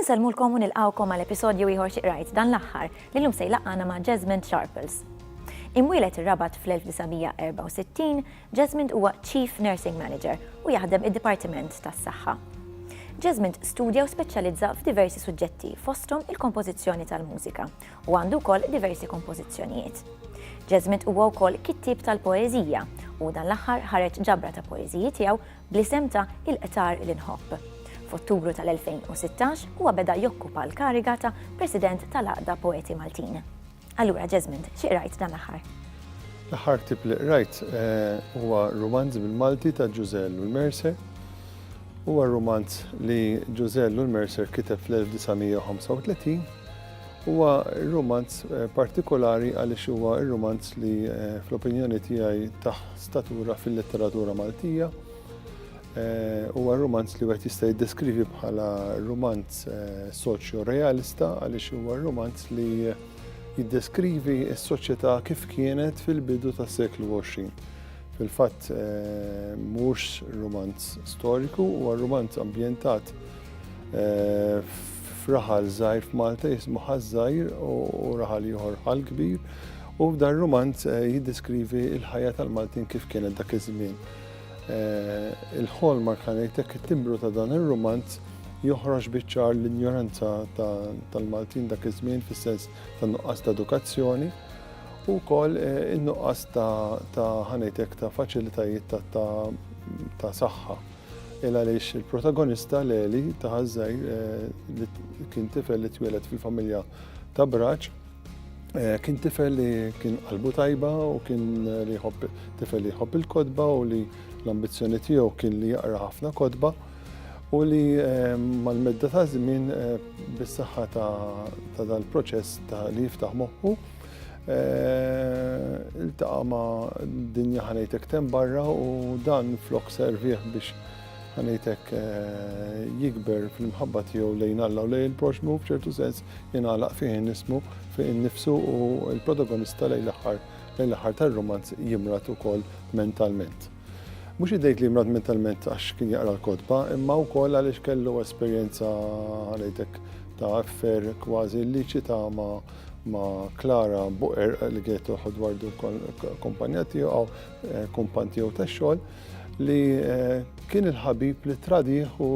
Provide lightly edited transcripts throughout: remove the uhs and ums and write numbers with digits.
Inselmulkom u nilqawkom għal-episodju ieħor xi qrajt dan l-aħħar li llum se jlaqqana ma' Jesmond Sharples. Imwielet ir-Rabat fl-1964, Jesmond huwa Chief Nursing Manager u jaħdem id-Dipartiment tas-Saħħa. Jesmond studja u speċjalizza f'diversi suġġetti fosthom il-kompożizzjoni tal-mużika u għandu wkoll diversi kompożizzjonijiet. Jesmond huwa wkoll kittieb tal-poeżija u dan l-aħħar ħareġ ġabra ta' poeżiji tiegħu bl-isem ta' Il-qtar li nħobb. F'Ottubru tal-2016 huwa beda jokkupa l-kariga ta' President tal-Għaqda Poeti Maltin. Allura Jesmond, xi qrajt dan l-aħħar? L-aħħar tip li qrajt huwa romanz bil-Malti ta' Giusello Mercer. Huwa romanz li Giusello Mercer kiteb fl-1935. Huwa romanz partikolari għaliex huwa romanz li fl-opinjoni tiegħi taħ statura fil-letteratura Maltija. Huwa romanz li wieħed jista' jiddeskrivi bħala romanz soċjo-realista għaliex huwa romanz li jiddeskrivi s-soċjetà kif kienet fil-bidu tas-seklu 20. Fil-fatt mhux romanz storiku, huwa romanz ambjentat f'raħal żgħir f'Malta jismu Ħażżajr u raħal ieħor Ħall Kbir u f'dan romanz jiddeskrivi l-ħajja tal-Maltin kif kienet dak iż-żmien. Il-hallmark ħanejtek it-timbru ta' dan ir-romanz joħroġ biċ-ċar l-injoranza tal-Maltin dak iż-żmien fis-sens tan-nuqqas ta' edukazzjoni u wkoll in-nuqqas ta' ħanejtek ta' faċilitajiet ta' saħħa. Għaliex il-protagonista Leli ta' Ħażżajr li kien tifel li twieled fil-familja ta' Braċ kien tifel li kien qalbu tajba u kien li tifel li jħobb il-kodba u li l-ambizzjoni tiegħu kien li jaqra ħafna kodba u li mal-medda ta' żmien bis-saħħa ta' dal-proċess ta' li jiftaħ moħħu iltaqa' ma' dinja ħanejtek temm barra u dan flok servih biex ħanejtek jikber fil-mħabba tiegħu lejn Alla u lejn il-proxmu f'ċertu sens jingħalaq fih ismu fih innifsu u l-protagonista lejn l-aħħar tar-romanz jimrat ukoll mentalment. Mhux idejt li jimrat mentalment għax kien jaqra l-kodba, imma wkoll għaliex kellu esperjenza ħanejtek ta' affer kważi illiċita ma' Klara Buqer li kienet toħod wardu kompanja tiegħu aw kumpan tiegħu tax-xogħol li kien il-ħabib li tradih u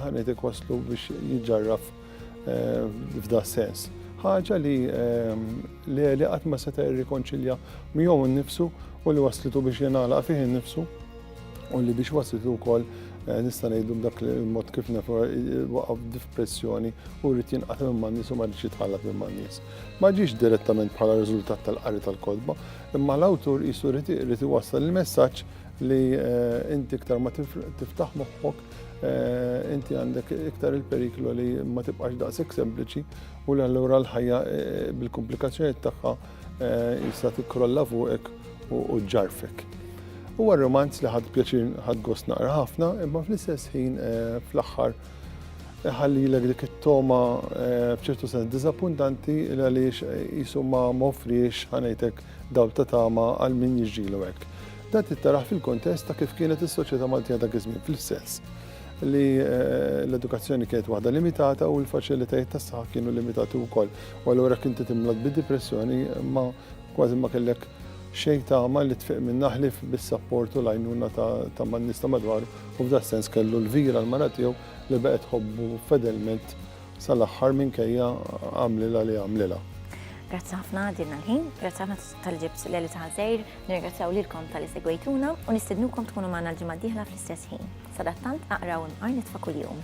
ħanejtek waslu biex jiġġarraf f'da sens. Ħaġa li qatt ma seta' jirrikonċilja miegħu innifsu u li waslitu biex jingħalaq fih innifsu u li biex waslitu wkoll nista' ngħidu b'dak il-mod kif waqaf f'depressjoni u rrid jinqata' minn man-nies u ma rridx jitħallat minn man-nies. Ma ġiex direttament bħala riżultat tal-qari tal-kodba, imma l-awtur qisu rrid iwassal il-messaġġ li inti iktar ma tiftaħ moħħok inti għandek iktar il-periklu li ma tibqax daqshekk sempliċi u li allura l-ħajja bil-komplikazzjonijiet tagħha jista' tikkrolla fuqek u ġarfek. Huwa romanz li ħadd pjaċir ħadd gost naqra ħafna, imma fl-istess ħin fl-aħħar ħallilek dik it-toma f'ċertu sens diżappuntanti għaliex qisu ma offrix ħanejtek dawl ta' tama għal min jiġġielu hekk. Dan tittaraħ fil-kontest ta' kif kienet is-soċjetà Maltija dak iż-żmien fil-sens li l-edukazzjoni kienet waħda limitata u l-faċilitajiet tas-saħħa kienu limitati wkoll. U allura kien timlad bid-depressjoni ma kważi ma kellek xejn tagħma li tfiq minn naħlif bis-sapport u l-għajnuna ta' man-nies ta' madwar u f'da sens kellu l-vira l-mara tiegħu li baqgħet tħobbu fedelment sal-aħħar minkejja għamlilha li għamlilha. Grazzi ħafna għadilna l-ħin, grazzi ħafna tal-ġibs Leli ta' Ħażżajr, nirringrazzjaw lilkom tal-li segwejtuna u nistednukom tkunu magħna l-ġimgħa d-dieħla fl-istess ħin. Sadattant aqraw nqar nitfa' kuljum.